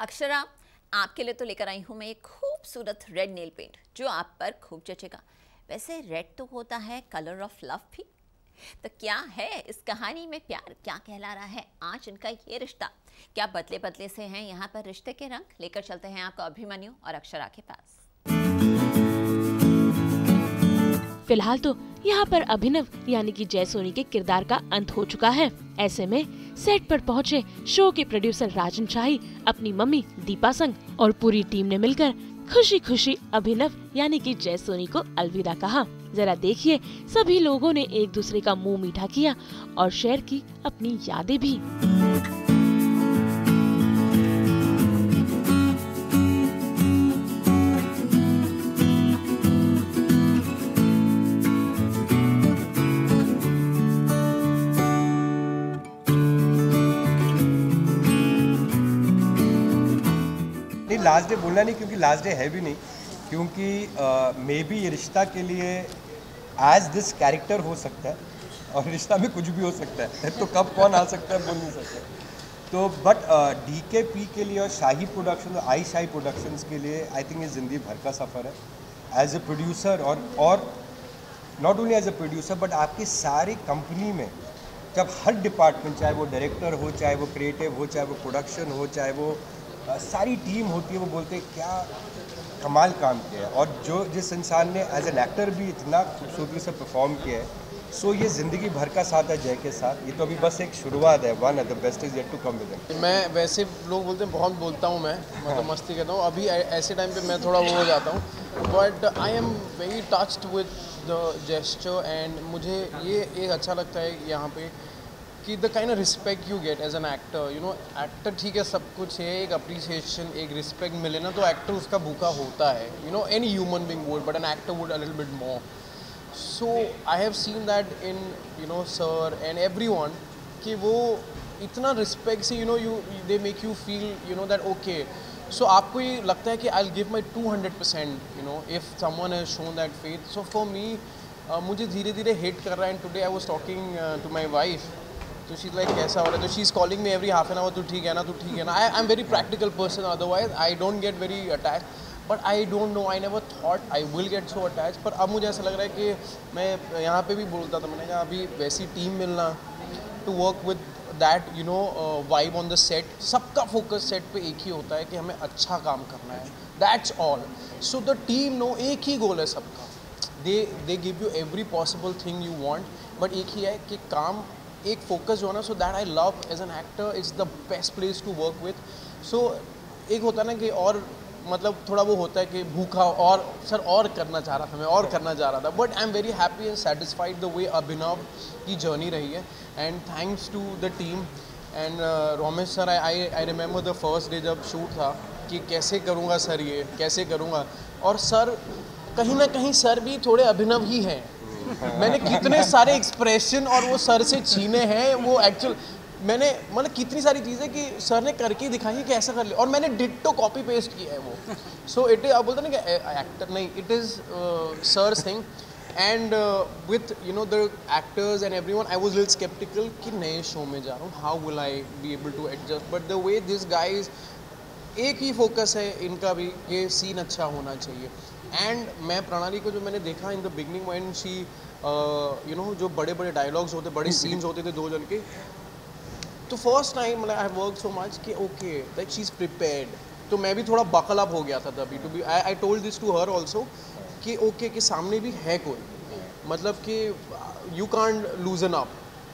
अक्षरा, आपके लिए तो लेकर आई हूँ मैं एक खूबसूरत रेड नेल पेंट जो आप पर खूब जचेगा। वैसे रेड तो होता है कलर ऑफ लव भी, तो क्या है इस कहानी में प्यार क्या कहला रहा है आज इनका ये रिश्ता, क्या बदले बदले से हैं यहाँ पर रिश्ते के रंग। लेकर चलते हैं आपको अभिमन्यु और अक्षरा के पास। फिलहाल तो यहाँ पर अभिनव यानी कि जय सोनी के किरदार का अंत हो चुका है। ऐसे में सेट पर पहुँचे शो के प्रोड्यूसर राजन शाही अपनी मम्मी दीपा संग और पूरी टीम ने मिलकर खुशी खुशी अभिनव यानी कि जय सोनी को अलविदा कहा। जरा देखिए, सभी लोगों ने एक दूसरे का मुंह मीठा किया और शेयर की अपनी यादें भी। लास्ट डे बोलना नहीं क्योंकि लास्ट डे है भी नहीं, क्योंकि मे बी ये रिश्ता के लिए एज दिस कैरेक्टर हो सकता है और रिश्ता में कुछ भी हो सकता है तो कब कौन आ सकता है बोल नहीं सकते। तो बट DKP के लिए और शाही प्रोडक्शन और आई शाही प्रोडक्शंस के लिए आई थिंक ये ज़िंदगी भर का सफ़र है एज ए प्रोड्यूसर। और not only as a producer but आपकी सारी कंपनी में जब हर डिपार्टमेंट, चाहे वो डायरेक्टर हो, चाहे वो क्रिएटिव हो, चाहे वो प्रोडक्शन हो, चाहे वो सारी टीम होती है, वो बोलते हैं क्या कमाल काम किया है। और जिस इंसान ने एज एन एक्टर भी इतना खूबसूरती से परफॉर्म किया है, सो ये ज़िंदगी भर का साथ है जय के साथ। ये तो अभी बस एक शुरुआत है, one the best is yet to come with him. मैं वैसे लोग बोलते हैं बहुत बोलता हूँ मैं, मतलब मस्ती करता हूँ। अभी ऐसे टाइम पे मैं थोड़ा वो हो जाता हूँ, but I am very touched with the gesture and मुझे ये एक अच्छा लगता है यहाँ पे कि the kind of respect you get as an actor. You know, actor ठीक है, सब कुछ है, एक अप्रिसिएशन, एक रिस्पेक्ट मिले ना तो एक्टर उसका भूखा होता है। You know, any human being would, but an actor would a little bit more. So I have seen that in you know sir and everyone कि वो इतना रिस्पेक्ट से they make you feel that okay. So आपको ये लगता है कि I will give my 200%, if someone has shown that faith. So for me मुझे धीरे धीरे हिट कर रहा है। And today I was talking to my wife, तो शी लाइक कैसा हो रहा है, तो she is calling me every half an hour, तू ठीक है ना, तू ठीक है ना। I am very practical person, otherwise I don't get very attach, but I don't know, I never thought I will get so attach. पर अब मुझे ऐसा लग रहा है कि मैं यहाँ पे भी बोलता था, मैंने कहा अभी वैसी टीम मिलना to work with that vibe on the set. सबका फोकस सेट पे एक ही होता है कि हमें अच्छा काम करना है, that's all. So the team know, एक ही गोल है सबका, they give you every possible thing you want, but एक ही है कि काम एक फोकस जो है ना, so that I love as an actor, it's the best place to work with. So एक होता है ना कि और मतलब थोड़ा वो होता है कि भूखा और सर और करना चाह रहा था, मैं और करना चाह रहा था, but I am very happy and satisfied the way Abhinav की जर्नी रही है। And thanks to the team and Romesh sir. I remember the first day जब शूट था कि कैसे करूँगा सर, ये कैसे करूँगा, और सर कहीं ना कहीं सर भी थोड़े अभिनव ही हैं। मैंने कितने सारे एक्सप्रेशन और वो सर से छीने हैं, वो एक्चुअल मैंने मतलब कितनी सारी चीज़ें कि सर ने करके दिखाई है कि ऐसा कर लिया, और मैंने डिट्टो कॉपी पेस्ट किया है वो। सो इट इज, आप बोलते ना कि एक्टर नहीं, it is sir's thing. And with the actors and everyone I was little sceptical कि नए शो में जा रहा हूँ, how will I be able to adjust, but the way this guys, एक ही फोकस है इनका भी कि सीन अच्छा होना चाहिए। एंड मैं प्रणाली को जो मैंने देखा in the beginning when she जो बड़े बड़े डायलॉग्स होते, बड़े सीन्स होते थे दो जन के, तो first time I have work so much कि okay that she is prepared. तो मैं भी थोड़ा बकल अप हो गया था तभी, to be I told this to her also कि ओके कि सामने भी है कोई, मतलब कि यू कांट लूजन अप।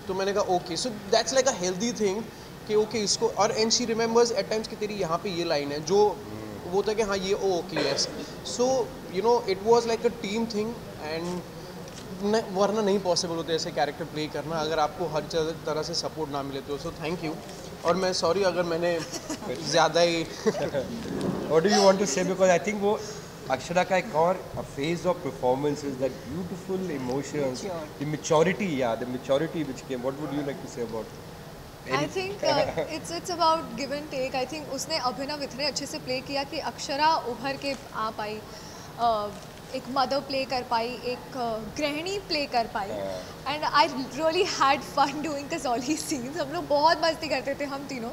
तो मैंने कहा okay, so that's like a healthy thing कि ओके इसको, और and she remembers at times कि तेरी यहाँ पे ये लाइन है, जो वो होता है कि हाँ ये okay yes. So it was like a team thing. And वरना नहीं पॉसिबल होते ऐसे कैरेक्टर प्ले करना अगर आपको हर तरह से सपोर्ट ना मिले तो। सो थैंक यू, और मैं सॉरी अगर मैंने ज़्यादा ही what do you want to say, because I think वो अक्षरा का एक और phase of performance is that beautiful emotions, the maturity, the maturity which came. What would you like to say about? I think it's about give and take. I think उसने अभिनव इतने अच्छे से play किया कि अक्षरा उभर के आ पाई। एक मदर प्ले कर पाई, एक गृहिणी प्ले कर पाई, and I really had fun doing this all he scenes. हम लोग बहुत मस्ती करते थे हम तीनों.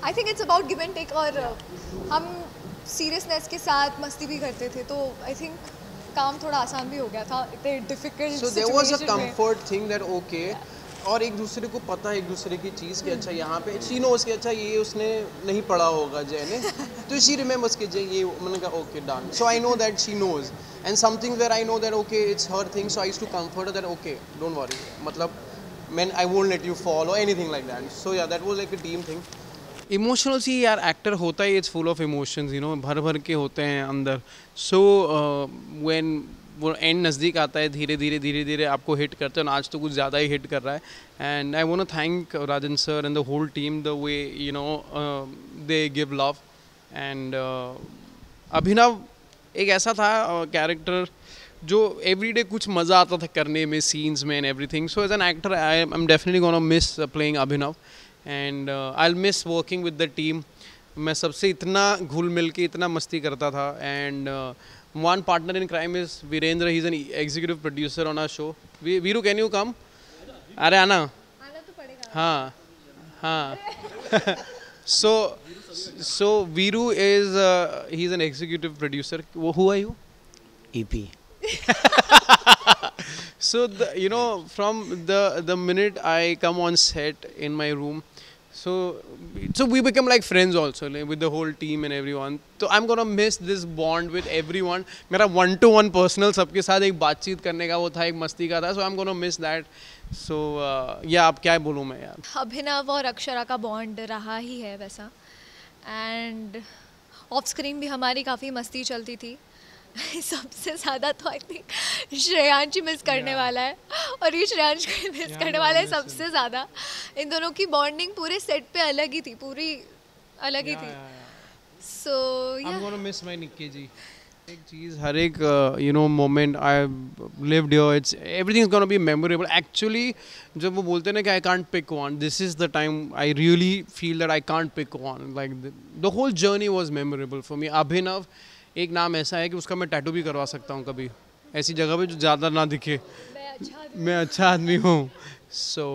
I think it's about give and take, और हम सीरियसनेस के साथ मस्ती भी करते थे, तो आई थिंक काम थोड़ा आसान भी हो गया था इतने difficult. So there was a comfort thing that okay, और एक दूसरे को पता है एक दूसरे की चीज़ कि अच्छा यहाँ पे शी नोस कि अच्छा ये उसने नहीं पढ़ा होगा जय ने, तो शी रिमेंबर्स कि जय ये, मैंने कहा okay done. So I know that she knows, and something where I know that okay it's her thing, so I used to comfort that okay don't worry, मतलब man I won't let you fall और anything like that. So या that was like a team thing. Emotional सी यार actor होता है, it's full of emotions, you know, भर भर के होते हैं अंदर. सो व्हेन वो एंड नज़दीक आता है, धीरे धीरे आपको हिट करते हैं, आज तो कुछ ज़्यादा ही हिट कर रहा है. And I want to thank Rajan sir and the whole team, the way you know they give love. एंड अभिनव एक ऐसा था कैरेक्टर जो एवरीडे कुछ मज़ा आता था करने में, सीन्स में and everything. So as an actor I am definitely gonna miss playing Abhinav, and I will miss working with the team. मैं सबसे इतना घुल मिल के इतना मस्ती करता था. And one partner in crime is Virendra. He's an executive producer on our show. Viru, can you come? अरे आना तो पड़ेगा. हाँ. So Viru is he's an executive producer. Who are you? EP. So you know, from the minute I come on set in my room, so we become like friends also, like, with the whole team and everyone. So I'm gonna miss this bond with everyone. मेरा 1-to-1 personal सबके साथ एक बातचीत करने का वो था, एक मस्ती का था. So I'm gonna miss that. So yeah, अब क्या बोलूँ मैं यार. अभिनव और अक्षरा का बॉन्ड रहा ही है वैसा, एंड ऑफ स्क्रीन भी हमारी काफ़ी मस्ती चलती थी. सबसे ज़्यादा तो आई थिंक श्रेयांश मिस करने वाला है, और ये श्रेयांश को मिस करने वाला है सबसे ज़्यादा. इन दोनों की बॉन्डिंग पूरे सेट पे अलग ही थी, पूरी अलग ही थी. सो I'm gonna miss my Nikki जी. एक चीज़, हर एक you know moment I lived here, it's everything is gonna be memorable. Actually जब वो बोलते हैं ना कि I can't pick one, this is the time I really feel that I can't pick one. Like the whole journey was memorable for me. अभिनव एक नाम ऐसा है कि उसका मैं टैटू भी करवा सकता हूँ कभी, ऐसी जगह पे जो ज़्यादा ना दिखे मैं अच्छा आदमी हूँ. सो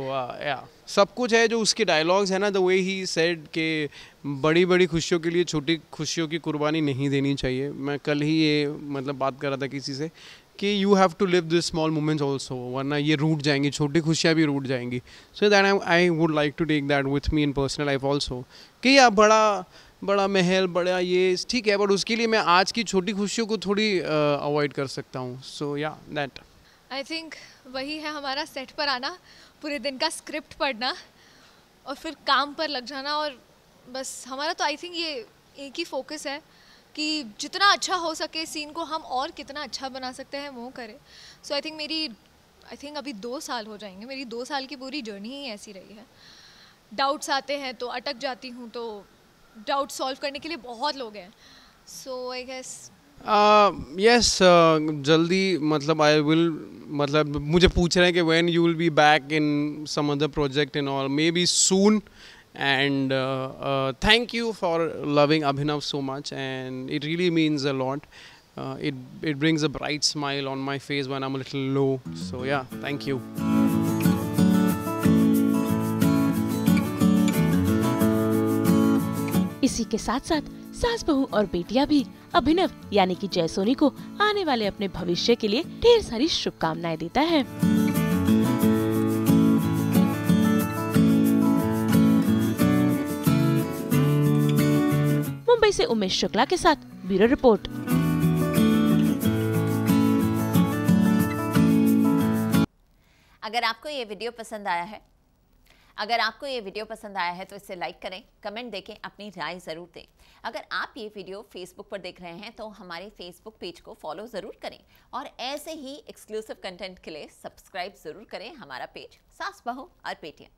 या सब कुछ है जो उसके डायलॉग्स है ना, द वे ही सेड के बड़ी बड़ी खुशियों के लिए छोटी खुशियों की कुर्बानी नहीं देनी चाहिए. मैं कल ही ये मतलब बात कर रहा था किसी से कि you have to live this small moments also, वरना ये रूठ जाएंगी, छोटी खुशियाँ भी रूठ जाएंगी. So that I would like to take that with me in personal life also, कि या बड़ा महल, बड़ा ये ठीक है, बट उसके लिए मैं आज की छोटी खुशियों को थोड़ी अवॉइड कर सकता हूँ. सो या दैट आई थिंक वही है हमारा, सेट पर आना, पूरे दिन का स्क्रिप्ट पढ़ना और फिर काम पर लग जाना. और बस हमारा तो आई थिंक ये एक ही फोकस है कि जितना अच्छा हो सके सीन को हम और कितना अच्छा बना सकते हैं वो करें. सो आई थिंक अभी 2 साल हो जाएंगे, मेरी 2 साल की पूरी जर्नी ही ऐसी रही है. डाउट्स आते हैं तो अटक जाती हूँ, तो डाउट सॉल्व करने के लिए बहुत लोग हैं. सो आई गेस यस जल्दी, मतलब आई विल, मतलब मुझे पूछ रहे हैं कि when you will be back in some other project and all, maybe soon. And thank you for loving Abhinav so much, and it really means a lot. It brings a bright smile on my face when I'm a little low. So yeah, thank you. इसी के साथ साथ सास बहू और बेटियां भी अभिनव यानी कि जय सोनी को आने वाले अपने भविष्य के लिए ढेर सारी शुभकामनाएं देता है. मुंबई से उमेश शुक्ला के साथ ब्यूरो रिपोर्ट. अगर आपको ये वीडियो पसंद आया है तो इसे लाइक करें, कमेंट देखें, अपनी राय ज़रूर दें. अगर आप ये वीडियो फेसबुक पर देख रहे हैं तो हमारे फेसबुक पेज को फॉलो ज़रूर करें, और ऐसे ही एक्सक्लूसिव कंटेंट के लिए सब्सक्राइब ज़रूर करें हमारा पेज सास बहू और बेटियां.